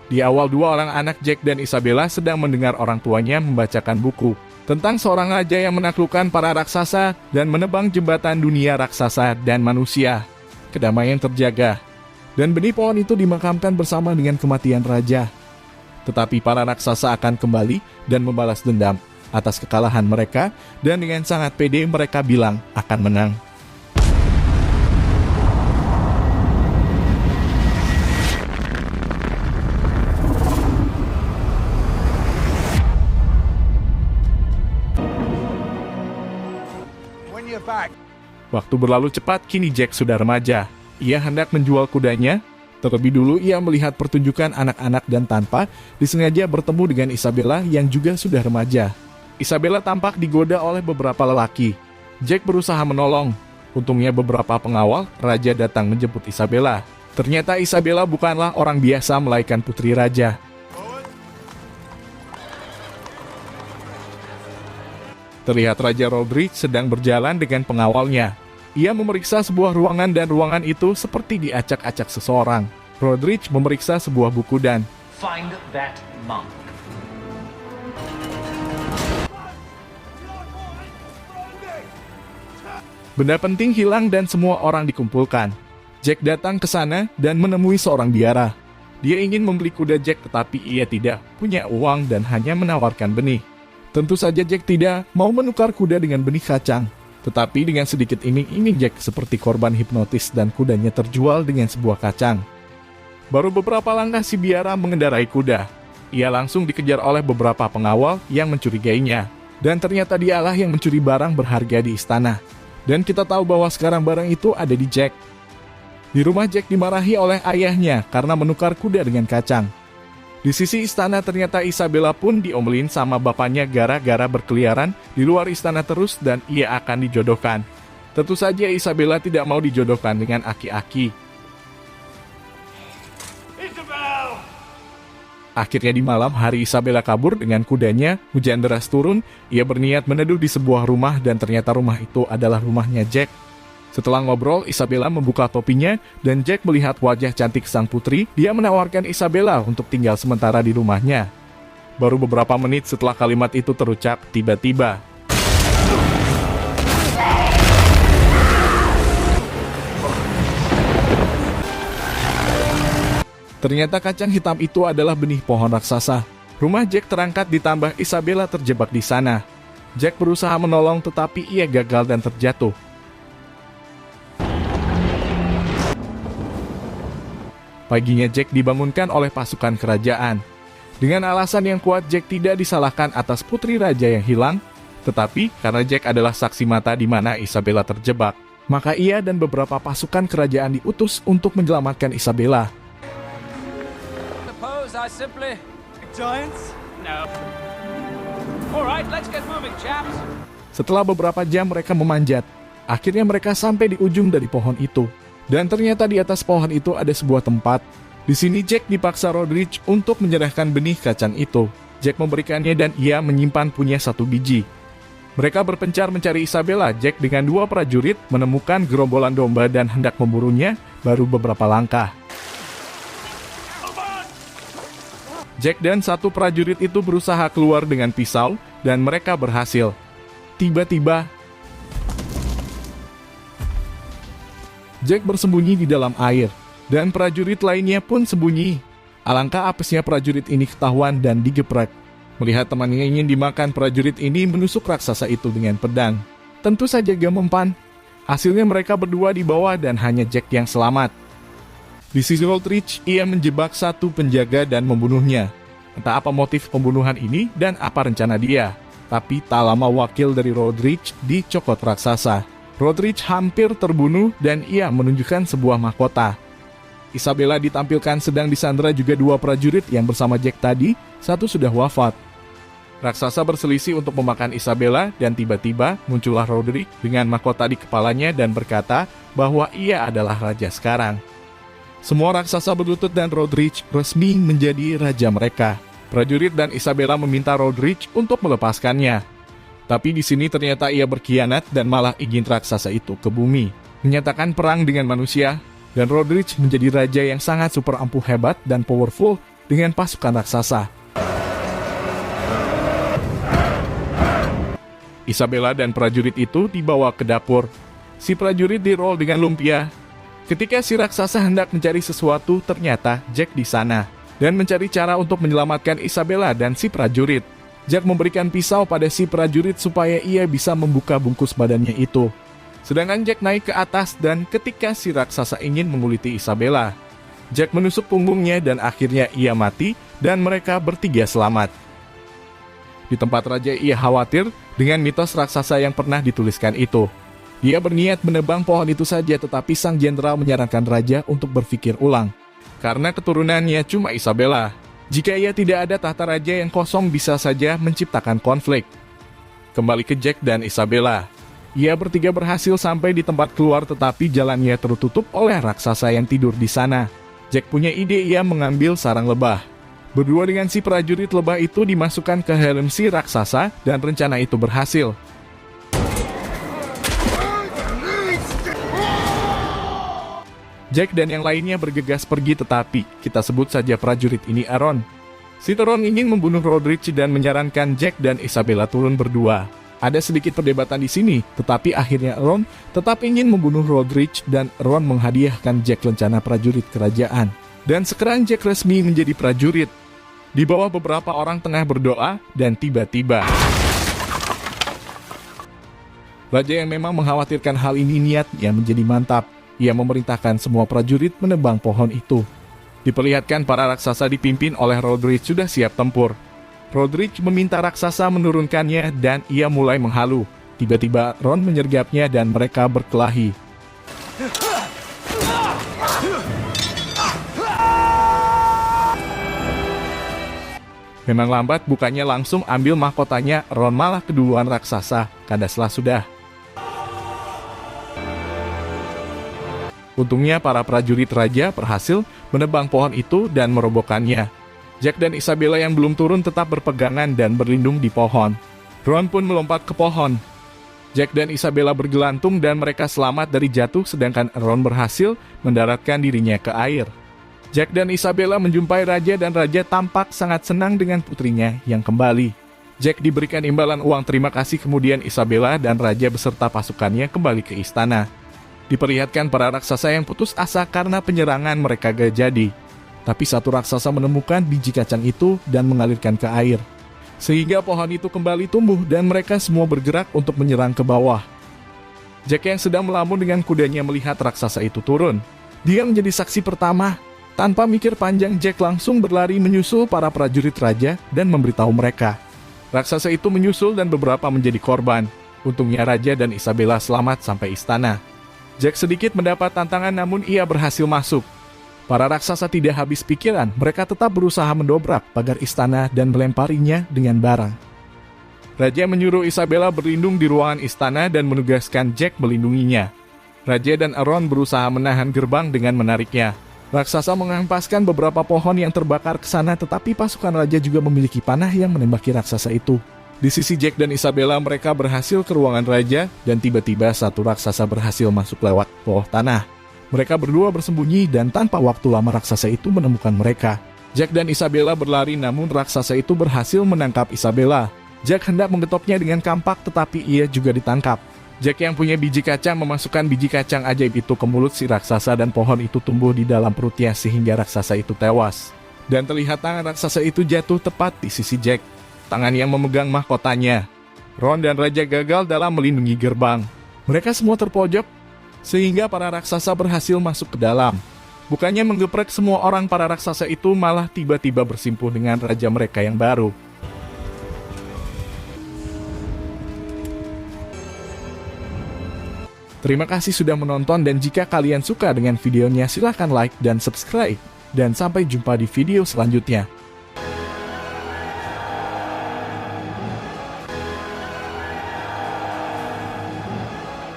Di awal, dua orang anak Jack dan Isabella sedang mendengar orang tuanya membacakan buku tentang seorang raja yang menaklukkan para raksasa dan menebang jembatan dunia raksasa dan manusia. Kedamaian terjaga, dan benih pohon itu dimakamkan bersama dengan kematian raja. Tetapi para raksasa akan kembali dan membalas dendam atas kekalahan mereka, dan dengan sangat pede mereka bilang akan menang. Waktu berlalu cepat, kini Jack sudah remaja. Ia hendak menjual kudanya. Terlebih dulu ia melihat pertunjukan anak-anak dan tanpa disengaja bertemu dengan Isabella yang juga sudah remaja. Isabella tampak digoda oleh beberapa lelaki. Jack berusaha menolong. Untungnya beberapa pengawal raja datang menjemput Isabella. Ternyata Isabella bukanlah orang biasa melainkan putri raja. Terlihat Raja Roderick sedang berjalan dengan pengawalnya. Ia memeriksa sebuah ruangan dan ruangan itu seperti diacak-acak seseorang. Roderick memeriksa sebuah buku dan Find that monk. benda penting hilang dan semua orang dikumpulkan. Jack datang ke sana dan menemui seorang biara. Dia ingin membeli kuda Jack, tetapi ia tidak punya uang dan hanya menawarkan benih. Tentu saja Jack tidak mau menukar kuda dengan benih kacang. Tetapi dengan sedikit iming-iming Jack seperti korban hipnotis dan kudanya terjual dengan sebuah kacang. Baru beberapa langkah si biara mengendarai kuda. Ia langsung dikejar oleh beberapa pengawal yang mencurigainya. Dan ternyata dialah yang mencuri barang berharga di istana. Dan kita tahu bahwa sekarang barang itu ada di Jack. Di rumah Jack dimarahi oleh ayahnya karena menukar kuda dengan kacang. Di sisi istana ternyata Isabella pun diomelin sama bapaknya gara-gara berkeliaran di luar istana terus dan ia akan dijodohkan. Tentu saja Isabella tidak mau dijodohkan dengan aki-aki. Isabel! Akhirnya di malam hari Isabella kabur dengan kudanya, hujan deras turun, ia berniat meneduh di sebuah rumah dan ternyata rumah itu adalah rumahnya Jack. Setelah ngobrol, Isabella membuka topinya dan Jack melihat wajah cantik sang putri. Dia menawarkan Isabella untuk tinggal sementara di rumahnya. Baru beberapa menit setelah kalimat itu terucap, tiba-tiba ternyata kacang hitam itu adalah benih pohon raksasa. Rumah Jack terangkat ditambah Isabella terjebak di sana. Jack berusaha menolong tetapi ia gagal dan terjatuh. Paginya Jack dibangunkan oleh pasukan kerajaan. Dengan alasan yang kuat, Jack tidak disalahkan atas putri raja yang hilang, tetapi karena Jack adalah saksi mata di mana Isabella terjebak, maka ia dan beberapa pasukan kerajaan diutus untuk menyelamatkan Isabella. Suppose I simply... Giants? No. Alright, let's get moving, chaps. Setelah beberapa jam mereka memanjat, akhirnya mereka sampai di ujung dari pohon itu. Dan ternyata di atas pohon itu ada sebuah tempat. Di sini Jack dipaksa Roderick untuk menyerahkan benih kacang itu. Jack memberikannya dan ia menyimpan punya 1 biji. Mereka berpencar mencari Isabella. Jack dengan 2 prajurit menemukan gerombolan domba dan hendak memburunya baru beberapa langkah. Jack dan 1 prajurit itu berusaha keluar dengan pisau dan mereka berhasil. Tiba-tiba Jack bersembunyi di dalam air, dan prajurit lainnya pun sembunyi. Alangkah apesnya prajurit ini ketahuan dan digeprak. Melihat temannya ingin dimakan, prajurit ini menusuk raksasa itu dengan pedang. Tentu saja gak mempan. Hasilnya mereka berdua di bawah dan hanya Jack yang selamat. Di sisi Roderick, ia menjebak 1 penjaga dan membunuhnya. Entah apa motif pembunuhan ini dan apa rencana dia. Tapi tak lama wakil dari Roderick dicokot raksasa. Roderick hampir terbunuh dan ia menunjukkan sebuah mahkota. Isabella ditampilkan sedang disandera juga 2 prajurit yang bersama Jack tadi, 1 sudah wafat. Raksasa berselisih untuk memakan Isabella dan tiba-tiba muncullah Roderick dengan mahkota di kepalanya dan berkata bahwa ia adalah raja sekarang. Semua raksasa berlutut dan Roderick resmi menjadi raja mereka. Prajurit dan Isabella meminta Roderick untuk melepaskannya. Tapi di sini ternyata ia berkhianat dan malah ingin raksasa itu ke bumi. Menyatakan perang dengan manusia. Dan Roderick menjadi raja yang sangat super ampuh hebat dan powerful dengan pasukan raksasa. Isabella dan prajurit itu dibawa ke dapur. Si prajurit di-roll dengan lumpia. Ketika si raksasa hendak mencari sesuatu, ternyata Jack di sana dan mencari cara untuk menyelamatkan Isabella dan si prajurit. Jack memberikan pisau pada si prajurit supaya ia bisa membuka bungkus badannya itu. Sedangkan Jack naik ke atas dan ketika si raksasa ingin menguliti Isabella, Jack menusuk punggungnya dan akhirnya ia mati dan mereka bertiga selamat. Di tempat raja ia khawatir dengan mitos raksasa yang pernah dituliskan itu. Dia berniat menebang pohon itu saja, tetapi sang jenderal menyarankan raja untuk berpikir ulang. Karena keturunannya cuma Isabella. Jika ia tidak ada tahta raja yang kosong bisa saja menciptakan konflik. Kembali ke Jack dan Isabella. Ia bertiga berhasil sampai di tempat keluar tetapi jalannya tertutup oleh raksasa yang tidur di sana. Jack punya ide, ia mengambil sarang lebah. Berdua dengan si prajurit lebah itu dimasukkan ke helm si raksasa dan rencana itu berhasil. Jack dan yang lainnya bergegas pergi tetapi kita sebut saja prajurit ini Aaron. Si Aaron ingin membunuh Roderick dan menyarankan Jack dan Isabella turun berdua. Ada sedikit perdebatan di sini, tetapi akhirnya Aaron tetap ingin membunuh Roderick dan Aaron menghadiahkan Jack rencana prajurit kerajaan. Dan sekarang Jack resmi menjadi prajurit. Di bawah beberapa orang tengah berdoa dan tiba-tiba raja yang memang mengkhawatirkan hal ini niatnya menjadi mantap. Ia memerintahkan semua prajurit menebang pohon itu. Diperlihatkan para raksasa dipimpin oleh Roderick sudah siap tempur. Roderick meminta raksasa menurunkannya dan ia mulai menghalu. Tiba-tiba Ron menyergapnya dan mereka berkelahi. Memang lambat bukannya langsung ambil mahkotanya, Ron malah keduluan raksasa. Kadaslah sudah. Untungnya para prajurit raja berhasil menebang pohon itu dan merobohkannya. Jack dan Isabella yang belum turun tetap berpegangan dan berlindung di pohon. Ron pun melompat ke pohon. Jack dan Isabella bergelantung dan mereka selamat dari jatuh sedangkan Ron berhasil mendaratkan dirinya ke air. Jack dan Isabella menjumpai raja dan raja tampak sangat senang dengan putrinya yang kembali. Jack diberikan imbalan uang terima kasih kemudian Isabella dan raja beserta pasukannya kembali ke istana. Diperlihatkan para raksasa yang putus asa karena penyerangan mereka gak jadi. Tapi satu raksasa menemukan biji kacang itu dan mengalirkan ke air. Sehingga pohon itu kembali tumbuh dan mereka semua bergerak untuk menyerang ke bawah. Jack yang sedang melamun dengan kudanya melihat raksasa itu turun. Dia menjadi saksi pertama. Tanpa mikir panjang, Jack langsung berlari menyusul para prajurit raja dan memberitahu mereka. Raksasa itu menyusul dan beberapa menjadi korban. Untungnya raja dan Isabella selamat sampai istana. Jack sedikit mendapat tantangan namun ia berhasil masuk. Para raksasa tidak habis pikiran, mereka tetap berusaha mendobrak pagar istana dan melemparinya dengan barang. Raja menyuruh Isabella berlindung di ruangan istana dan menugaskan Jack melindunginya. Raja dan Aaron berusaha menahan gerbang dengan menariknya. Raksasa menghempaskan beberapa pohon yang terbakar ke sana tetapi pasukan raja juga memiliki panah yang menembaki raksasa itu. Di sisi Jack dan Isabella mereka berhasil ke ruangan raja dan tiba-tiba satu raksasa berhasil masuk lewat bawah tanah. Mereka berdua bersembunyi dan tanpa waktu lama raksasa itu menemukan mereka. Jack dan Isabella berlari namun raksasa itu berhasil menangkap Isabella. Jack hendak mengetopnya dengan kampak tetapi ia juga ditangkap. Jack yang punya biji kacang memasukkan biji kacang ajaib itu ke mulut si raksasa dan pohon itu tumbuh di dalam perutnya sehingga raksasa itu tewas. Dan terlihat tangan raksasa itu jatuh tepat di sisi Jack. Tangan yang memegang mahkotanya. Ron dan Raja gagal dalam melindungi gerbang. Mereka semua terpojok, sehingga para raksasa berhasil masuk ke dalam. Bukannya menggeprek semua orang, para raksasa itu malah tiba-tiba bersimpuh dengan raja mereka yang baru. Terima kasih sudah menonton dan jika kalian suka dengan videonya silahkan like dan subscribe. Dan sampai jumpa di video selanjutnya.